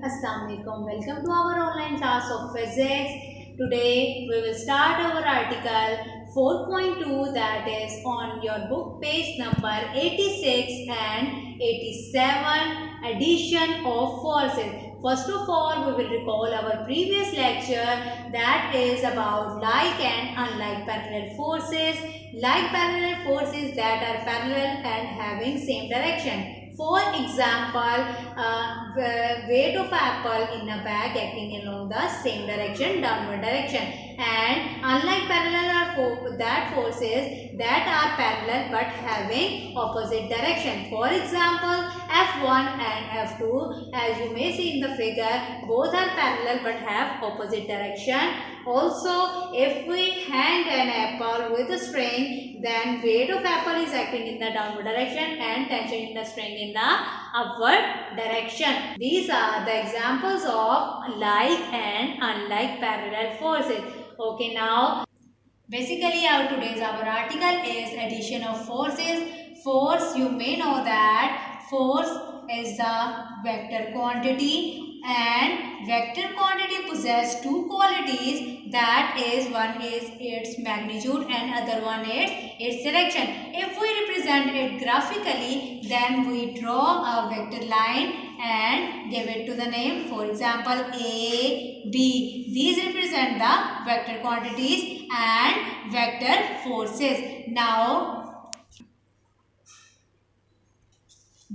Assalamualaikum. Welcome to our online class of physics. Today we will start our article 4.2, that is on your book page number 86 and 87, addition of forces. First of all, we will recall our previous lecture, that is about like and unlike parallel forces. Like parallel forces that are parallel and having same direction. For example, weight of apple in a bag acting along the same direction, downward direction. And unlike parallel are that forces that are parallel but having opposite direction. For example, F1 and F2, as you may see in the figure, both are parallel but have opposite direction. Also, if we hang an apple with a string, then weight of apple is acting in the downward direction and tension in the string in the upward direction. These are the examples of like and unlike parallel forces. Okay, now basically our article is addition of forces. Force, you may know that force is the vector quantity, and vector quantity possess two qualities, that is, one is its magnitude and other one is its direction. If we represent it graphically, then we draw a vector line and give it to the name. For example, A, B. These represent the vector quantities and vector forces. Now,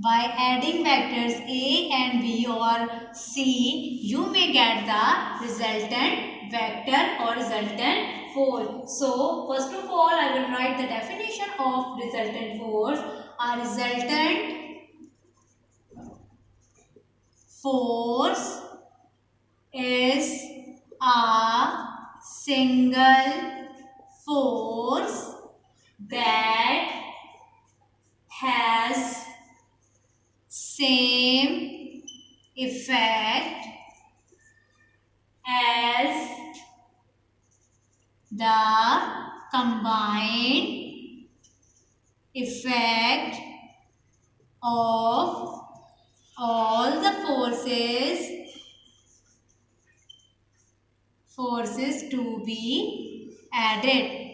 by adding vectors A and B or C, you may get the resultant vector or resultant force. So, first of all, I will write the definition of resultant force. A resultant force is a single force that has same effect as the combined effect of all the forces to be added.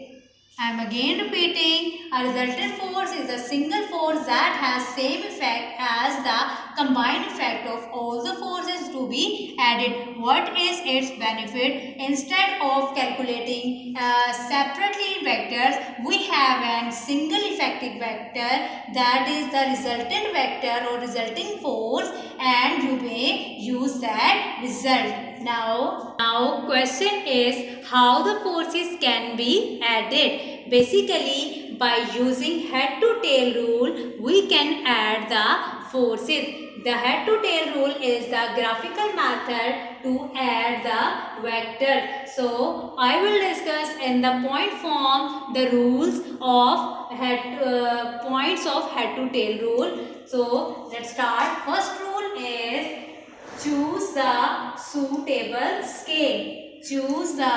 I am again repeating, a resultant force is a single force that has same effect as the combined effect of all the forces to be added. What is its benefit? Instead of calculating separately vectors, we have a single effective vector, that is the resultant vector or resulting force, and you may use that result. Now question is how the forces can be added. Basically, by using head to tail rule, we can add the forces. The head to tail rule is the graphical method to add the vector. So, I will discuss in the point form the rules of points of head to tail rule. So, let's start. First rule is choose the suitable scale. Choose the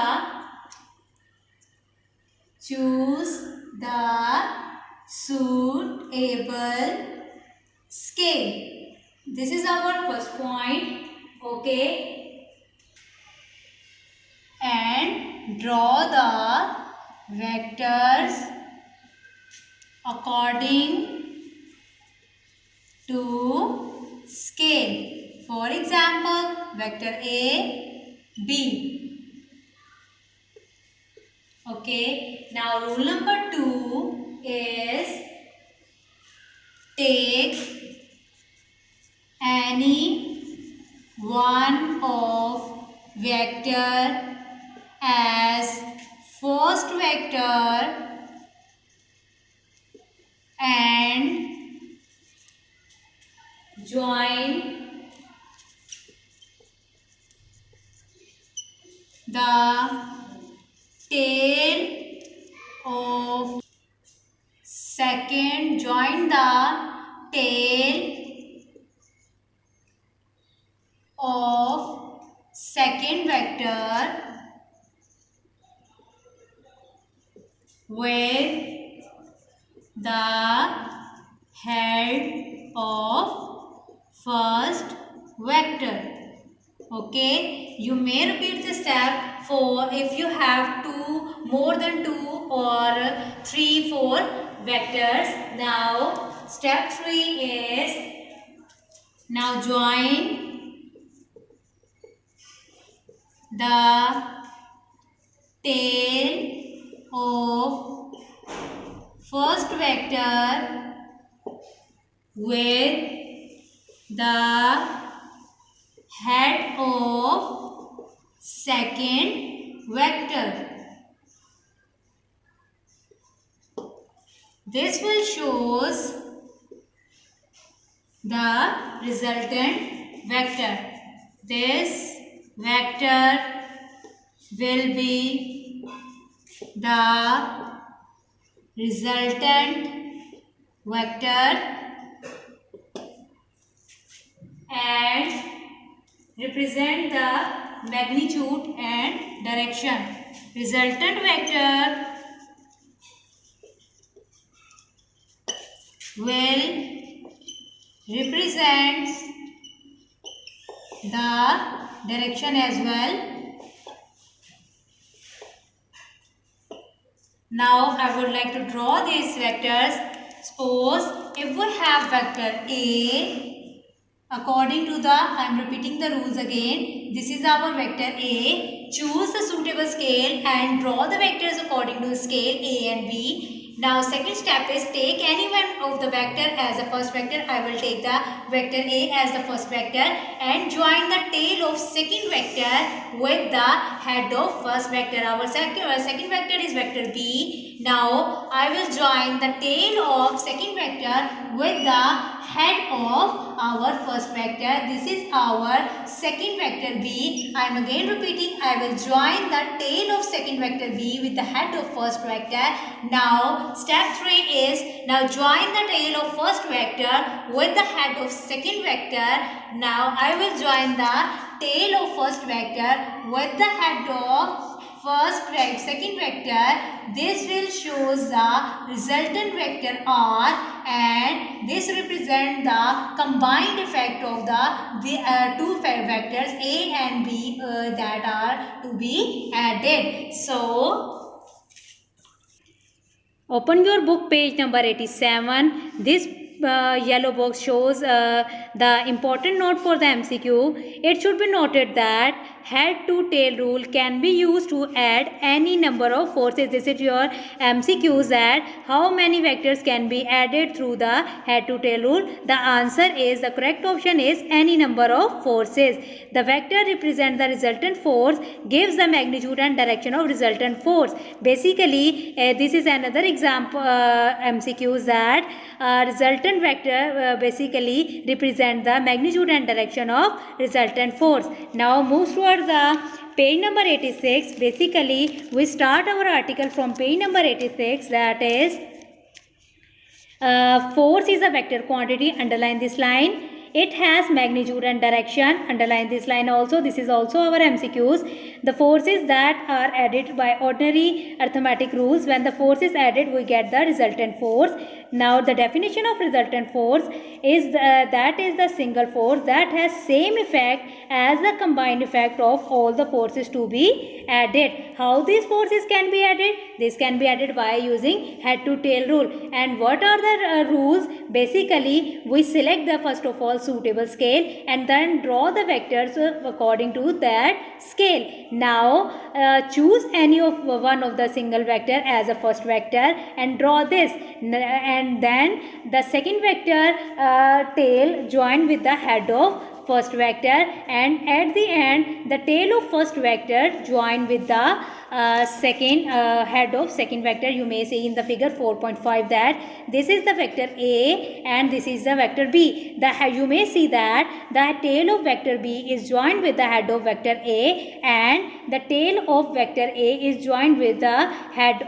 suitable scale. This is our first point. Okay. And draw the vectors according to scale. For example, vector A, B. Okay. Now, rule number 2 is take any one of vector as first vector and join the tail of second, join the tail of second vector with the head of first vector. Okay, you may repeat the step for if you have more than 2 or 3, 4 vectors. Now, step 3 is now join the tail of first vector with the head of second vector. This will shows the resultant vector. This vector will be the resultant vector and represent the magnitude and direction. Resultant vector will represent the direction as well. Now I would like to draw these vectors. Suppose if we have vector A, according to the, I am repeating the rules again. This is our vector A. Choose the suitable scale and draw the vectors according to the scale A and B. Now second step is take any one of the vector as the first vector. I will take the vector A as the first vector and join the tail of second vector with the head of first vector. Our second vector is vector B. Now I will join the tail of second vector with the head of our first vector. This is our second vector B. I am again repeating. I will join the tail of second vector B with the head of first vector. Now step 3 is now join the tail of first vector with the head of second vector. Now I will join the tail of first vector with the head of second vector. This will shows the resultant vector R and this represent the combined effect of the two vectors A and B that are to be added. So open your book page number 87. This yellow box shows the important note for the MCQ. It should be noted that head to tail rule can be used to add any number of forces. This is your MCQs, that how many vectors can be added through the head to tail rule. The answer is, the correct option is any number of forces. The vector represents the resultant force, gives the magnitude and direction of resultant force. Basically, this is another example MCQs, that resultant vector basically represent the magnitude and direction of resultant force. Now moves towards the page number 86. Basically, we start our article from page number 86, that is force is a vector quantity. Underline this line. It has magnitude and direction. Underline this line also. This is also our MCQs. The forces that are added by ordinary arithmetic rules. When the force is added, we get the resultant force. Now the definition of resultant force is that is the single force that has same effect as the combined effect of all the forces to be added. How these forces can be added? This can be added by using head to tail rule. And what are the rules? Basically, we select the first of all suitable scale and then draw the vectors according to that scale. Now choose any of one of the single vector as a first vector and draw this, and then the second vector tail join with the head of first vector, and at the end the tail of first vector join with the second head of second vector. You may see in the figure 4.5 that this is the vector A and this is the vector B. You may see that the tail of vector B is joined with the head of vector A, and the tail of vector A is joined with the head,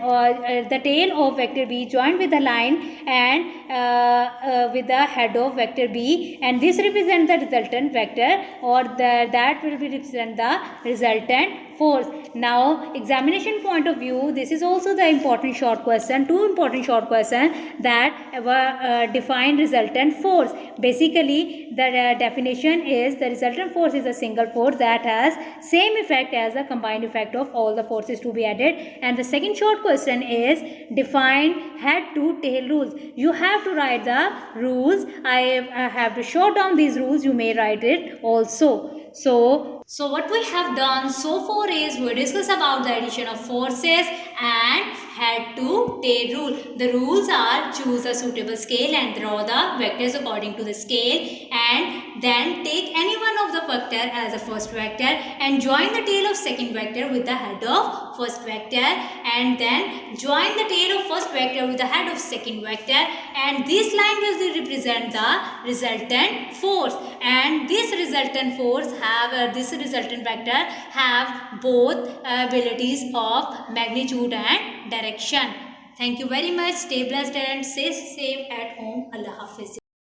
the tail of vector B joined with the line and with the head of vector B, and this represents the resultant vector, or that will be represent the resultant force. Now, examination point of view, this is also the important short question, two important short questions that define resultant force. Basically, the definition is the resultant force is a single force that has same effect as the combined effect of all the forces to be added. And the second short question is define head to tail rules. You have to write the rules. I have to show down these rules. You may write it also. So what we have done so far is we discuss about the addition of forces and head to tail rule. The rules are choose a suitable scale and draw the vectors according to the scale, and then take any one of the vector as a first vector and join the tail of second vector with the head of first vector, and then join the tail of first vector with the head of second vector, and this line will represent the resultant force, and this resultant force have this resultant vector have both abilities of magnitude and direction. Thank you very much. Stay blessed and stay safe at home. Allah Hafiz.